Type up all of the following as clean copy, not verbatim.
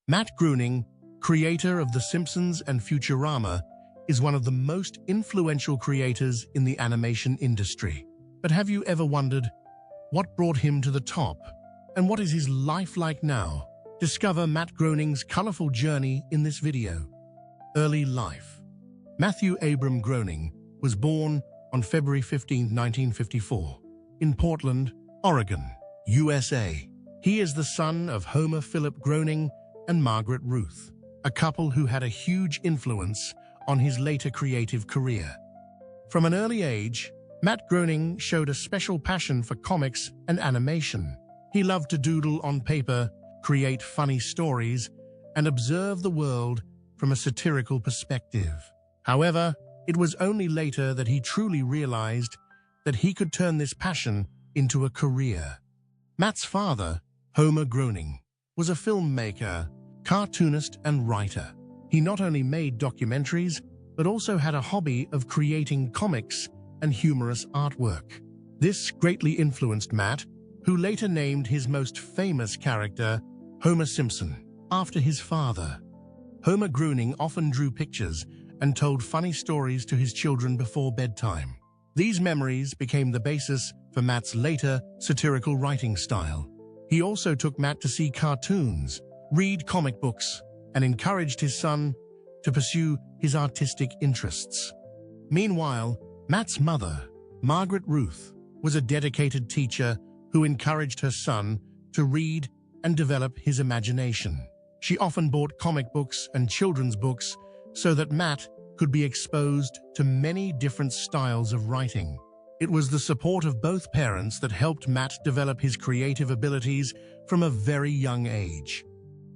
Matt Groening, creator of The Simpsons and Futurama, is one of the most influential creators in the animation industry. But have you ever wondered what brought him to the top? And what is his life like now? Discover Matt Groening's colorful journey in this video. Early life. Matthew Abram Groening was born on February 15, 1954, in Portland, Oregon, USA. He is the son of Homer Philip Groening and Margaret Ruth, a couple who had a huge influence on his later creative career. From an early age, Matt Groening showed a special passion for comics and animation. He loved to doodle on paper, create funny stories, and observe the world from a satirical perspective. However, it was only later that he truly realized that he could turn this passion into a career. Matt's father, Homer Groening, was a filmmaker, cartoonist, and writer. He not only made documentaries, but also had a hobby of creating comics and humorous artwork. This greatly influenced Matt, who later named his most famous character, Homer Simpson, after his father. Homer Groening often drew pictures and told funny stories to his children before bedtime. These memories became the basis for Matt's later satirical writing style. He also took Matt to see cartoons, read comic books, and encouraged his son to pursue his artistic interests. Meanwhile, Matt's mother, Margaret Ruth, was a dedicated teacher who encouraged her son to read and develop his imagination. She often bought comic books and children's books so that Matt could be exposed to many different styles of writing. It was the support of both parents that helped Matt develop his creative abilities from a very young age.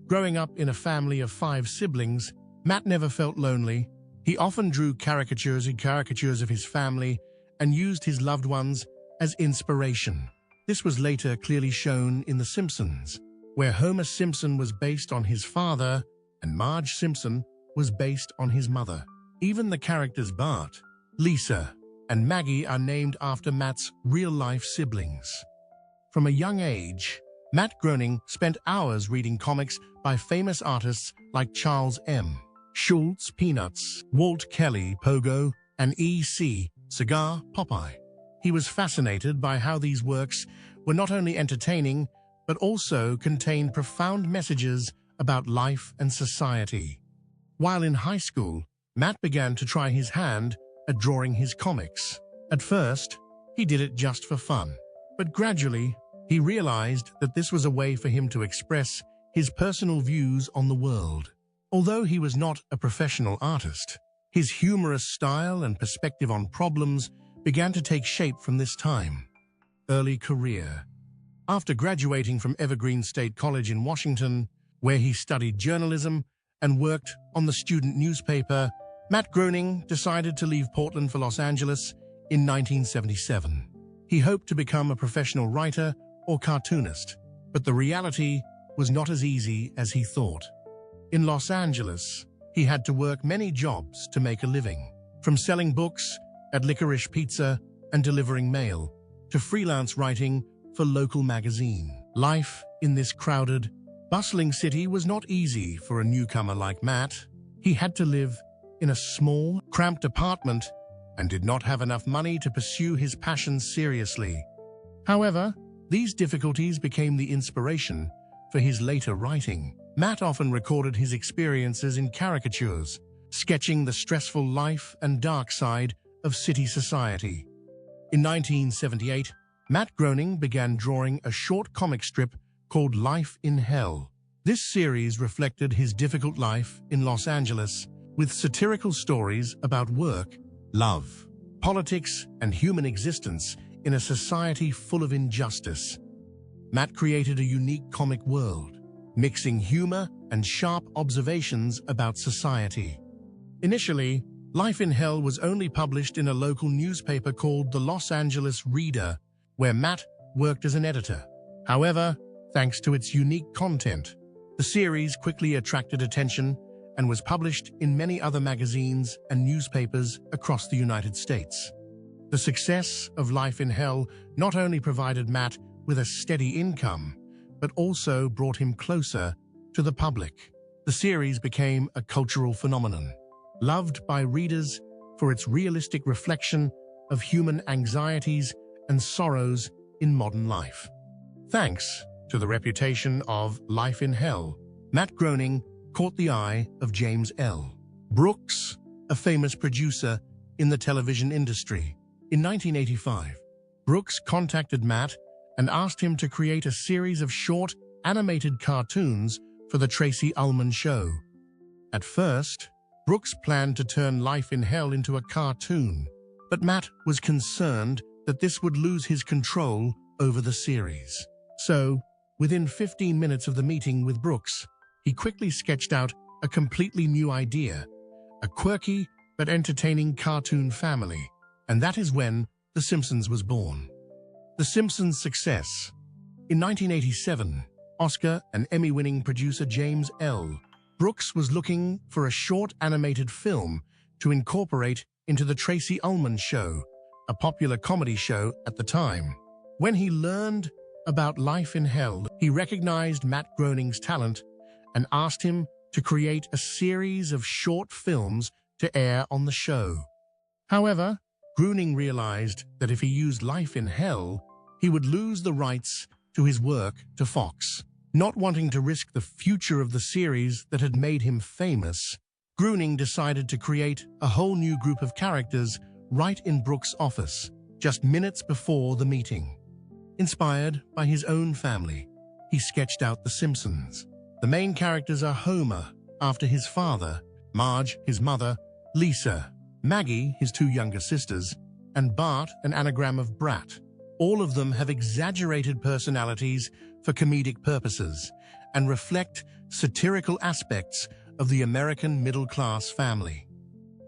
Growing up in a family of 5 siblings, Matt never felt lonely. He often drew caricatures of his family and used his loved ones as inspiration. This was later clearly shown in The Simpsons, where Homer Simpson was based on his father and Marge Simpson was based on his mother. Even the characters Bart, Lisa, and Maggie are named after Matt's real-life siblings. From a young age, Matt Groening spent hours reading comics by famous artists like Charles M. Schulz, Peanuts, Walt Kelly, Pogo, and E.C. Cigar, Popeye. He was fascinated by how these works were not only entertaining, but also contained profound messages about life and society. While in high school, Matt began to try his hand at drawing his comics. At first, he did it just for fun, but gradually, he realized that this was a way for him to express his personal views on the world. Although he was not a professional artist, his humorous style and perspective on problems began to take shape from this time. Early career. After graduating from Evergreen State College in Washington, where he studied journalism and worked on the student newspaper, Matt Groening decided to leave Portland for Los Angeles in 1977. He hoped to become a professional writer or cartoonist, but the reality was not as easy as he thought. In Los Angeles, he had to work many jobs to make a living, from selling books at Licorice Pizza and delivering mail, to freelance writing for local magazine. Life in this crowded, bustling city was not easy for a newcomer like Matt. He had to live in a small, cramped apartment and did not have enough money to pursue his passions seriously. However, these difficulties became the inspiration for his later writing. Matt often recorded his experiences in caricatures, sketching the stressful life and dark side of city society. In 1978, Matt Groening began drawing a short comic strip called Life in Hell. This series reflected his difficult life in Los Angeles, with satirical stories about work, love, politics, and human existence in a society full of injustice. Matt created a unique comic world, mixing humor and sharp observations about society. Initially, Life in Hell was only published in a local newspaper called the Los Angeles Reader, where Matt worked as an editor. However, thanks to its unique content, the series quickly attracted attention and was published in many other magazines and newspapers across the United States. The success of Life in Hell not only provided Matt with a steady income, but also brought him closer to the public. The series became a cultural phenomenon, loved by readers for its realistic reflection of human anxieties and sorrows in modern life. Thanks to the reputation of Life in Hell, Matt Groening caught the eye of James L. Brooks, a famous producer in the television industry. In 1985, Brooks contacted Matt and asked him to create a series of short, animated cartoons for the Tracey Ullman Show. At first, Brooks planned to turn Life in Hell into a cartoon, but Matt was concerned that this would lose his control over the series. So, within 15 minutes of the meeting with Brooks, he quickly sketched out a completely new idea, a quirky but entertaining cartoon family, and that is when The Simpsons was born. The Simpsons Success. In 1987, Oscar and Emmy-winning producer James L. Brooks was looking for a short animated film to incorporate into the Tracey Ullman Show, a popular comedy show at the time. When he learned about Life in Hell, he recognized Matt Groening's talent and asked him to create a series of short films to air on the show. However, Groening realized that if he used Life in Hell, he would lose the rights to his work to Fox. Not wanting to risk the future of the series that had made him famous, Groening decided to create a whole new group of characters right in Brooks' office, just minutes before the meeting. Inspired by his own family, he sketched out The Simpsons. The main characters are Homer, after his father, Marge, his mother, Lisa, Maggie, his two younger sisters, and Bart, an anagram of brat. All of them have exaggerated personalities for comedic purposes and reflect satirical aspects of the American middle-class family.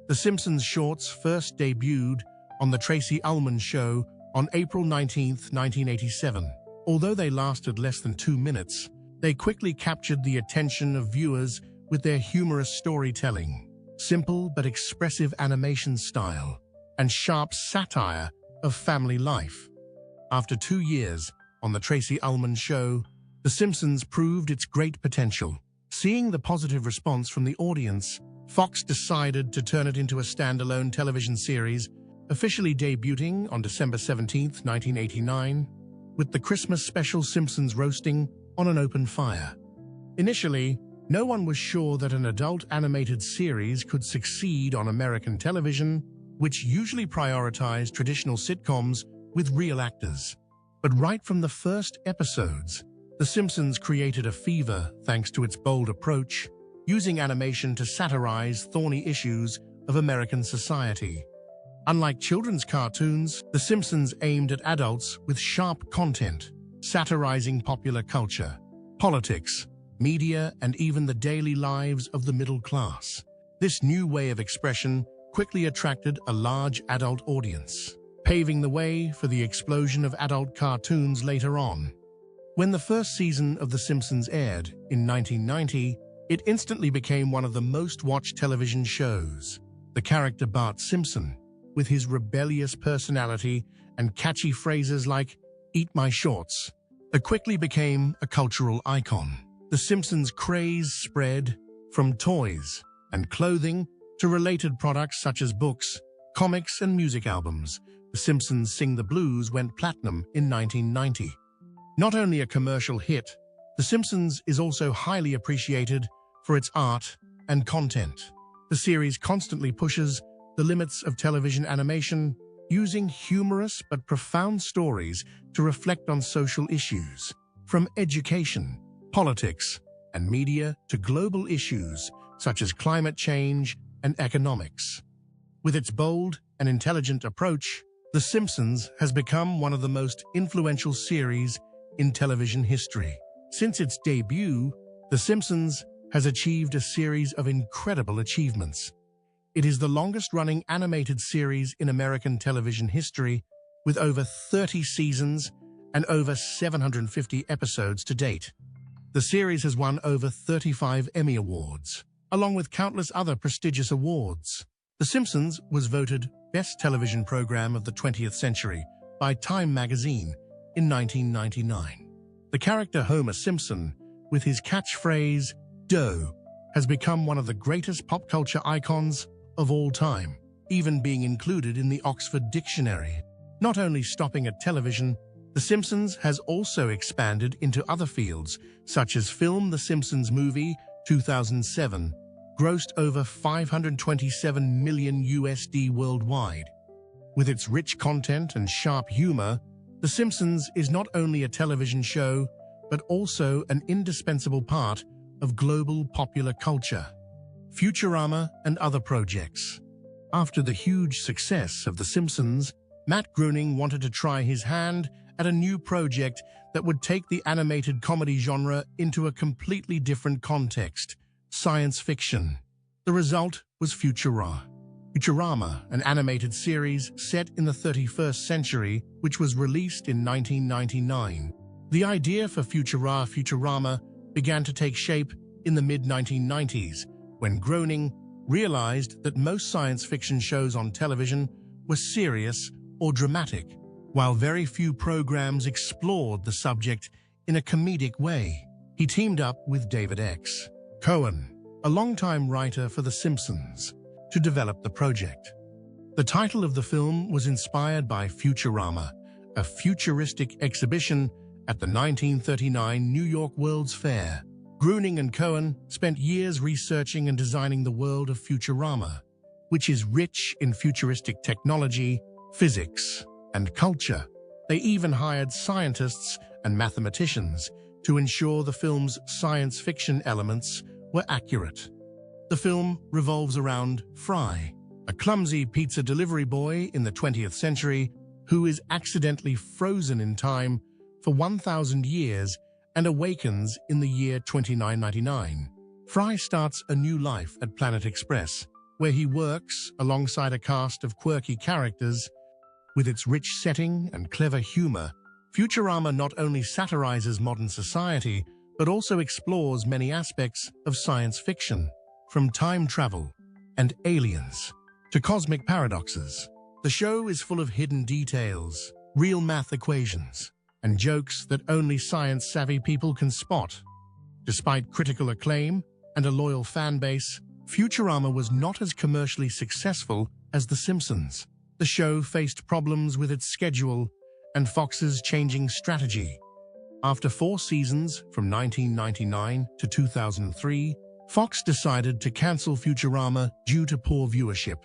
The Simpsons shorts first debuted on The Tracey Ullman Show on April 19, 1987. Although they lasted less than 2 minutes, they quickly captured the attention of viewers with their humorous storytelling, simple but expressive animation style, and sharp satire of family life. After 2 years on The Tracey Ullman Show, The Simpsons proved its great potential. Seeing the positive response from the audience, Fox decided to turn it into a standalone television series, officially debuting on December 17, 1989, with the Christmas special Simpsons roasting on an open fire. Initially, no one was sure that an adult animated series could succeed on American television, which usually prioritized traditional sitcoms with real actors. But right from the first episodes, The Simpsons created a fever thanks to its bold approach, using animation to satirize thorny issues of American society. Unlike children's cartoons, The Simpsons aimed at adults with sharp content, satirizing popular culture, politics, media, and even the daily lives of the middle class. This new way of expression quickly attracted a large adult audience, paving the way for the explosion of adult cartoons later on. When the first season of The Simpsons aired in 1990, it instantly became one of the most watched television shows. The character Bart Simpson, with his rebellious personality and catchy phrases like, "Eat my shorts," quickly became a cultural icon. The Simpsons' craze spread from toys and clothing to related products such as books, comics, and music albums. The Simpsons Sing the Blues went platinum in 1990. Not only a commercial hit, The Simpsons is also highly appreciated for its art and content. The series constantly pushes the limits of television animation, using humorous but profound stories to reflect on social issues, from education, politics, and media to global issues such as climate change and economics. With its bold and intelligent approach, The Simpsons has become one of the most influential series in television history. Since its debut, The Simpsons has achieved a series of incredible achievements. It is the longest-running animated series in American television history, with over 30 seasons and over 750 episodes to date. The series has won over 35 Emmy Awards, along with countless other prestigious awards. The Simpsons was voted Best Television Program of the 20th Century by Time magazine in 1999. The character Homer Simpson, with his catchphrase, "Dough," has become one of the greatest pop culture icons of all time, even being included in the Oxford Dictionary. Not only stopping at television, The Simpsons has also expanded into other fields, such as film. The Simpsons movie, 2007, grossed over $527 million worldwide. With its rich content and sharp humor, The Simpsons is not only a television show, but also an indispensable part of global popular culture. Futurama and other projects. After the huge success of The Simpsons, Matt Groening wanted to try his hand at a new project that would take the animated comedy genre into a completely different context: science fiction. The result was Futurama, an animated series set in the 31st century, which was released in 1999. The idea for Futurama began to take shape in the mid-1990s, when Groening realized that most science fiction shows on television were serious or dramatic, while very few programs explored the subject in a comedic way. He teamed up with David X. Cohen, a longtime writer for The Simpsons, to develop the project. The title of the film was inspired by Futurama, a futuristic exhibition at the 1939 New York World's Fair. Groening and Cohen spent years researching and designing the world of Futurama, which is rich in futuristic technology, physics, and culture. They even hired scientists and mathematicians to ensure the film's science fiction elements were accurate. The film revolves around Fry, a clumsy pizza delivery boy in the 20th century who is accidentally frozen in time for 1,000 years and awakens in the year 2999. Fry starts a new life at Planet Express, where he works alongside a cast of quirky characters. With its rich setting and clever humor, Futurama not only satirizes modern society, but also explores many aspects of science fiction, from time travel and aliens to cosmic paradoxes. The show is full of hidden details, real math equations, and jokes that only science-savvy people can spot. Despite critical acclaim and a loyal fan base, Futurama was not as commercially successful as The Simpsons. The show faced problems with its schedule and Fox's changing strategy. After 4 seasons from 1999 to 2003, Fox decided to cancel Futurama due to poor viewership.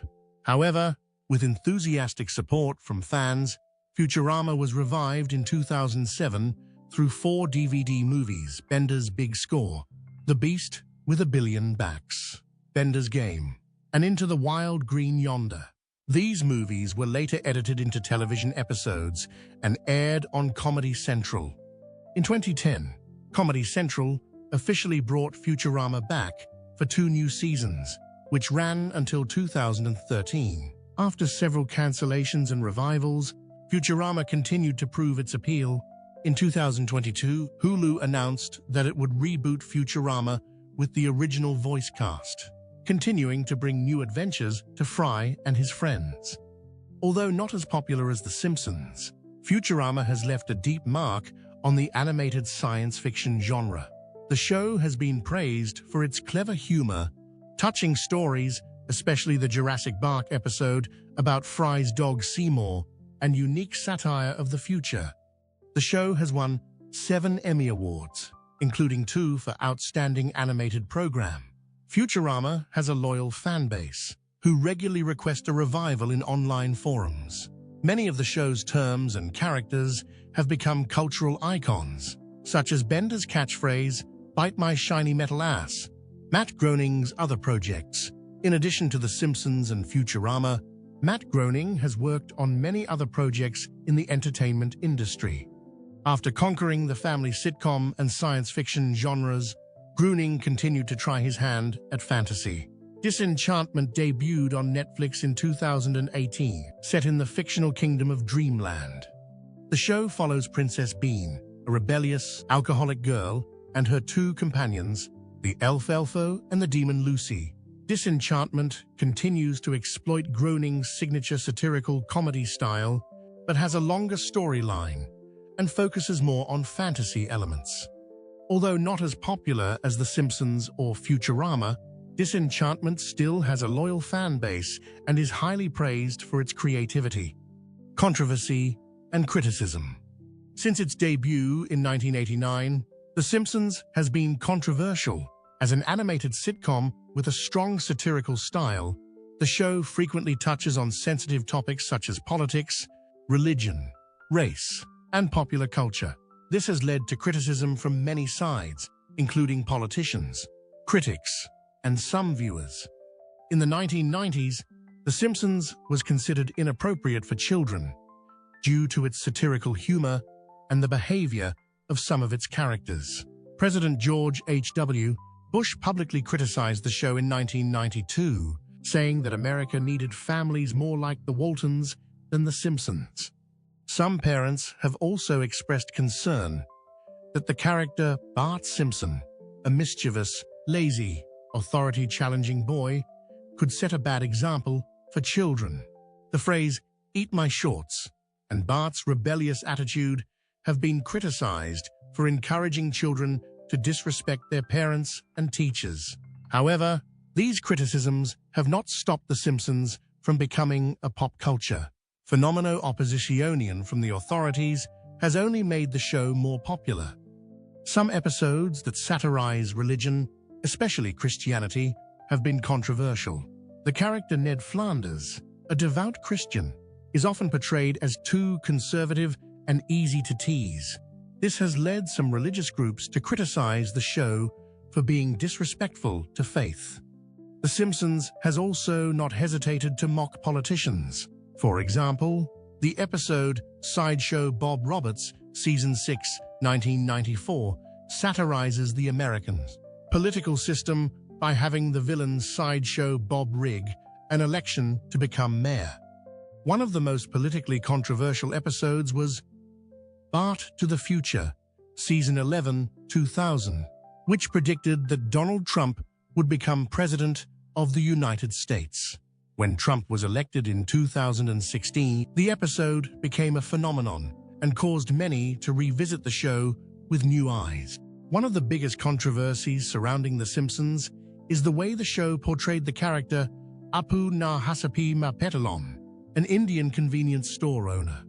However, with enthusiastic support from fans, Futurama was revived in 2007 through 4 DVD movies: Bender's Big Score, The Beast with a Billion Backs, Bender's Game, and Into the Wild Green Yonder. These movies were later edited into television episodes and aired on Comedy Central. In 2010, Comedy Central officially brought Futurama back for 2 new seasons, which ran until 2013. After several cancellations and revivals, Futurama continued to prove its appeal. In 2022, Hulu announced that it would reboot Futurama with the original voice cast, continuing to bring new adventures to Fry and his friends. Although not as popular as The Simpsons, Futurama has left a deep mark on the animated science fiction genre. The show has been praised for its clever humor, touching stories, especially the Jurassic Park episode about Fry's dog Seymour, and unique satire of the future. The show has won 7 Emmy Awards, including 2 for Outstanding Animated Program. Futurama has a loyal fan base, who regularly request a revival in online forums. Many of the show's terms and characters have become cultural icons, such as Bender's catchphrase, "Bite my shiny metal ass." Matt Groening's other projects. In addition to The Simpsons and Futurama, Matt Groening has worked on many other projects in the entertainment industry. After conquering the family sitcom and science fiction genres, Groening continued to try his hand at fantasy. Disenchantment debuted on Netflix in 2018, set in the fictional kingdom of Dreamland. The show follows Princess Bean, a rebellious, alcoholic girl, and her 2 companions, the elf Elfo and the demon Lucy. Disenchantment continues to exploit Groening's signature satirical comedy style, but has a longer storyline and focuses more on fantasy elements. Although not as popular as The Simpsons or Futurama, Disenchantment still has a loyal fan base and is highly praised for its creativity, controversy, and criticism. Since its debut in 1989, The Simpsons has been controversial. As an animated sitcom with a strong satirical style, the show frequently touches on sensitive topics such as politics, religion, race, and popular culture. This has led to criticism from many sides, including politicians, critics, and some viewers. In the 1990s, The Simpsons was considered inappropriate for children due to its satirical humor and the behavior of some of its characters. President George H.W. Bush publicly criticized the show in 1992, saying that America needed families more like the Waltons than The Simpsons. Some parents have also expressed concern that the character Bart Simpson, a mischievous, lazy, authority-challenging boy, could set a bad example for children. The phrase, "eat my shorts," and Bart's rebellious attitude have been criticized for encouraging children to disrespect their parents and teachers. However, these criticisms have not stopped The Simpsons from becoming a pop culture phenomenon. Opposition from the authorities has only made the show more popular. Some episodes that satirize religion, especially Christianity, have been controversial. The character Ned Flanders, a devout Christian, is often portrayed as too conservative and easy to tease. This has led some religious groups to criticize the show for being disrespectful to faith. The Simpsons has also not hesitated to mock politicians. For example, the episode Sideshow Bob Roberts, Season 6, 1994, satirizes the American political system by having the villain Sideshow Bob rig an election to become mayor. One of the most politically controversial episodes was Bart to the Future, Season 11, 2000, which predicted that Donald Trump would become President of the United States. When Trump was elected in 2016, the episode became a phenomenon and caused many to revisit the show with new eyes. One of the biggest controversies surrounding The Simpsons is the way the show portrayed the character Apu Nahasapi Mapetalon, an Indian convenience store owner.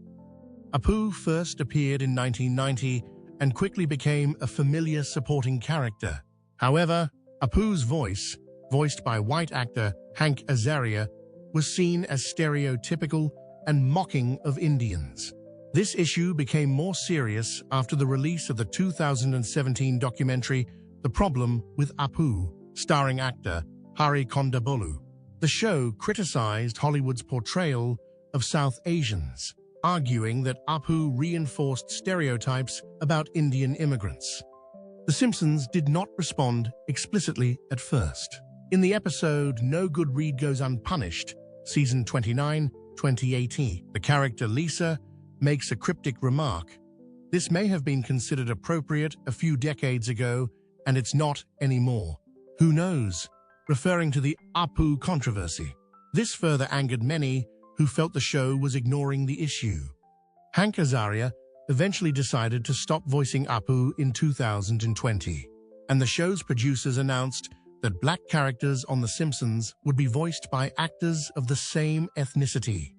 Apu first appeared in 1990 and quickly became a familiar supporting character. However, Apu's voice, voiced by white actor Hank Azaria, was seen as stereotypical and mocking of Indians. This issue became more serious after the release of the 2017 documentary The Problem with Apu, starring actor Hari Kondabolu. The show criticized Hollywood's portrayal of South Asians, arguing that Apu reinforced stereotypes about Indian immigrants. The Simpsons did not respond explicitly at first. In the episode No Good Deed Goes Unpunished, Season 29, 2018, the character Lisa makes a cryptic remark. This may have been considered appropriate a few decades ago, and it's not anymore. Who knows? Referring to the Apu controversy. This further angered many who felt the show was ignoring the issue. Hank Azaria eventually decided to stop voicing Apu in 2020, and the show's producers announced that black characters on The Simpsons would be voiced by actors of the same ethnicity.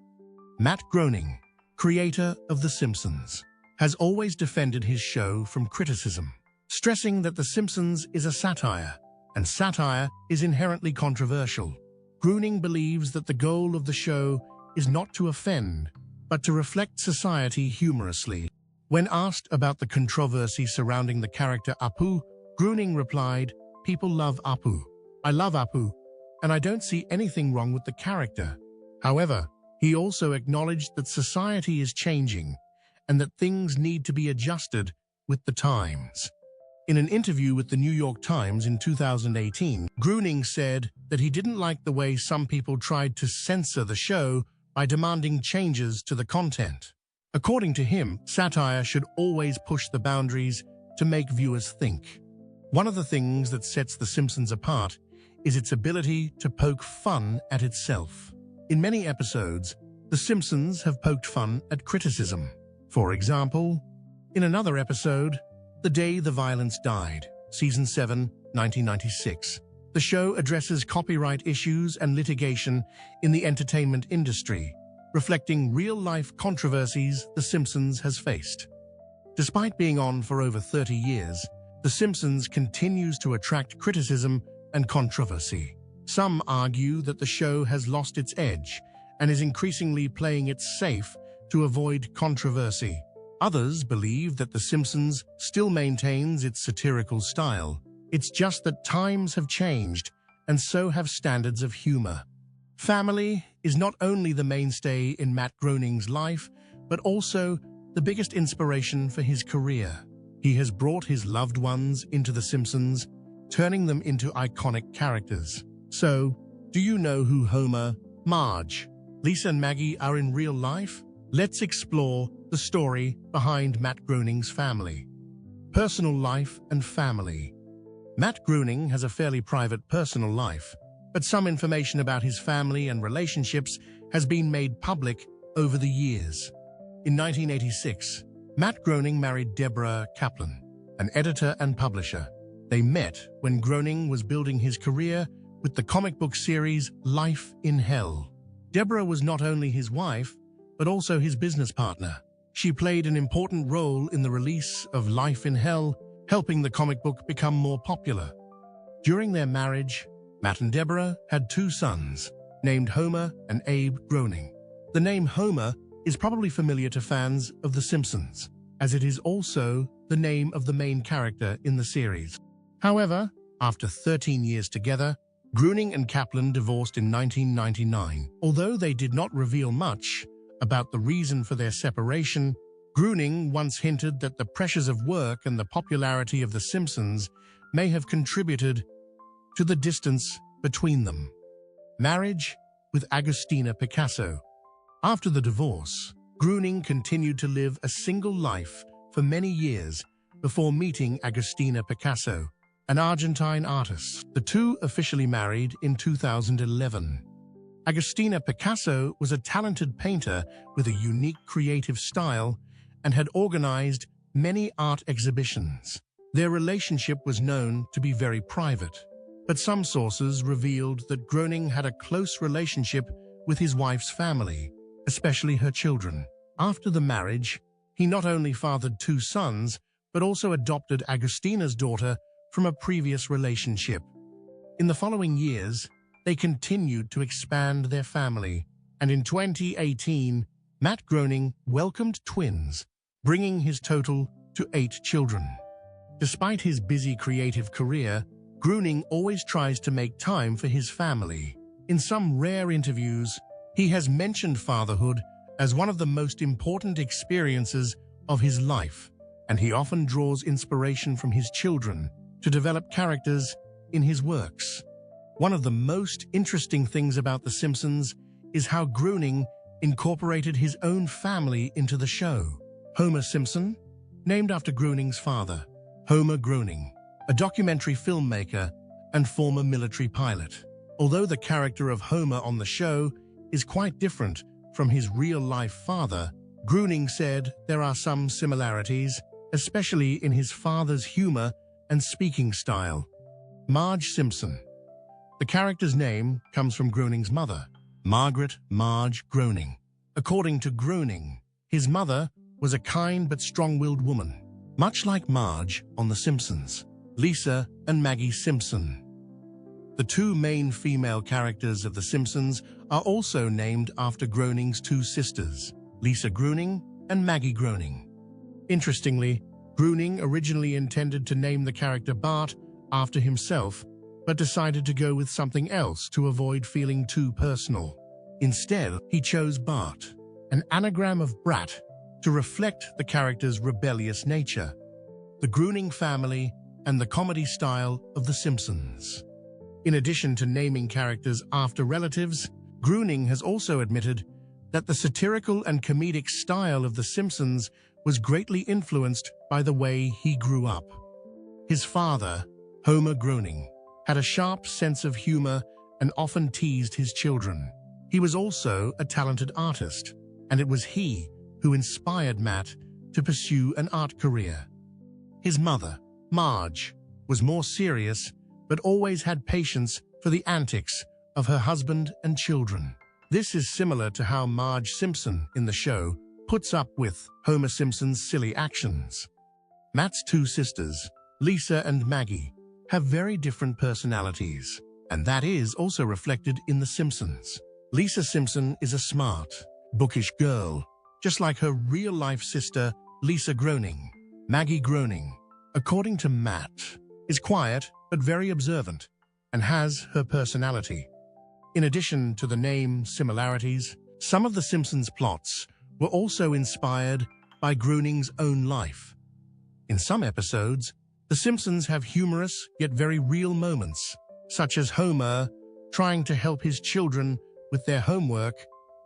Matt Groening, creator of The Simpsons, has always defended his show from criticism, stressing that The Simpsons is a satire, and satire is inherently controversial. Groening believes that the goal of the show is not to offend, but to reflect society humorously. When asked about the controversy surrounding the character Apu, Groening replied, "People love Apu. I love Apu, and I don't see anything wrong with the character." However, he also acknowledged that society is changing and that things need to be adjusted with the times. In an interview with the New York Times in 2018, Groening said that he didn't like the way some people tried to censor the show by demanding changes to the content. According to him, satire should always push the boundaries to make viewers think. One of the things that sets The Simpsons apart is its ability to poke fun at itself. In many episodes, The Simpsons have poked fun at criticism. For example, in another episode, The Day the Violence Died, Season 7, 1996. The show addresses copyright issues and litigation in the entertainment industry, reflecting real-life controversies The Simpsons has faced. Despite being on for over 30 years, The Simpsons continues to attract criticism and controversy. Some argue that the show has lost its edge and is increasingly playing it safe to avoid controversy. Others believe that The Simpsons still maintains its satirical style. It's just that times have changed, and so have standards of humor. Family is not only the mainstay in Matt Groening's life, but also the biggest inspiration for his career. He has brought his loved ones into The Simpsons, turning them into iconic characters. So, do you know who Homer, Marge, Lisa and Maggie are in real life? Let's explore the story behind Matt Groening's family. Personal life and family. Matt Groening has a fairly private personal life, but some information about his family and relationships has been made public over the years. In 1986, Matt Groening married Deborah Kaplan, an editor and publisher. They met when Groening was building his career with the comic book series Life in Hell. Deborah was not only his wife, but also his business partner. She played an important role in the release of Life in Hell, helping the comic book become more popular. During their marriage, Matt and Deborah had two sons, named Homer and Abe Groening. The name Homer is probably familiar to fans of The Simpsons, as it is also the name of the main character in the series. However, after 13 years together, Groening and Kaplan divorced in 1999. Although they did not reveal much about the reason for their separation, Groening once hinted that the pressures of work and the popularity of The Simpsons may have contributed to the distance between them. Marriage with Agustina Picasso. After the divorce, Groening continued to live a single life for many years before meeting Agustina Picasso, an Argentine artist. The two officially married in 2011. Agustina Picasso was a talented painter with a unique creative style and had organized many art exhibitions. Their relationship was known to be very private, but some sources revealed that Groening had a close relationship with his wife's family, especially her children. After the marriage, he not only fathered two sons, but also adopted Agustina's daughter from a previous relationship. In the following years, they continued to expand their family, and in 2018, Matt Groening welcomed twins, bringing his total to 8 children. Despite his busy creative career, Groening always tries to make time for his family. In some rare interviews, he has mentioned fatherhood as one of the most important experiences of his life, and he often draws inspiration from his children to develop characters in his works. One of the most interesting things about The Simpsons is how Groening incorporated his own family into the show. Homer Simpson, named after Groening's father, Homer Groening, a documentary filmmaker and former military pilot. Although the character of Homer on the show is quite different from his real-life father, Groening said there are some similarities, especially in his father's humor and speaking style. Marge Simpson. The character's name comes from Groening's mother, Margaret Marge Groening. According to Groening, his mother was a kind but strong-willed woman, much like Marge on The Simpsons. Lisa and Maggie Simpson. The two main female characters of The Simpsons are also named after Groening's two sisters, Lisa Groening and Maggie Groening. Interestingly, Groening originally intended to name the character Bart after himself, but decided to go with something else to avoid feeling too personal. Instead, he chose Bart, an anagram of brat, to reflect the character's rebellious nature, the Groening family, and the comedy style of The Simpsons. In addition to naming characters after relatives, Groening has also admitted that the satirical and comedic style of The Simpsons was greatly influenced by the way he grew up. His father, Homer Groening, had a sharp sense of humor and often teased his children. He was also a talented artist, and it was he who inspired Matt to pursue an art career. His mother, Marge, was more serious but always had patience for the antics of her husband and children. This is similar to how Marge Simpson in the show puts up with Homer Simpson's silly actions. Matt's two sisters, Lisa and Maggie, have very different personalities, and that is also reflected in The Simpsons. Lisa Simpson is a smart, bookish girl, just like her real-life sister, Lisa Groening. Maggie Groening, according to Matt, is quiet but very observant and has her personality. In addition to the name similarities, some of The Simpsons plots were also inspired by Groening's own life. In some episodes, The Simpsons have humorous yet very real moments, such as Homer trying to help his children with their homework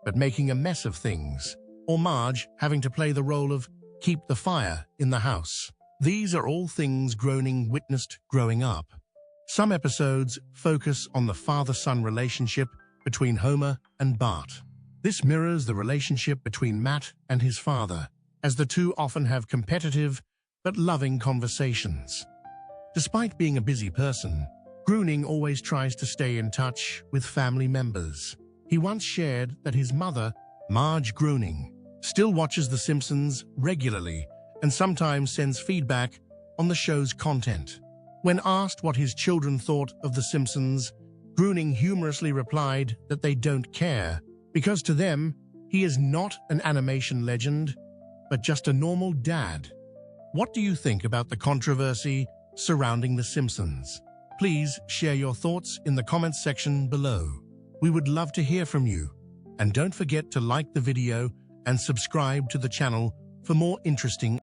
but making a mess of things, or Marge having to play the role of keep the fire in the house. These are all things Groening witnessed growing up. Some episodes focus on the father-son relationship between Homer and Bart. This mirrors the relationship between Matt and his father, as the two often have competitive but loving conversations. Despite being a busy person, Groening always tries to stay in touch with family members. He once shared that his mother, Marge Groening, still watches The Simpsons regularly and sometimes sends feedback on the show's content. When asked what his children thought of The Simpsons, Groening humorously replied that they don't care, because to them, he is not an animation legend, but just a normal dad. What do you think about the controversy surrounding The Simpsons? Please share your thoughts in the comments section below. We would love to hear from you. And don't forget to like the video and subscribe to the channel for more interesting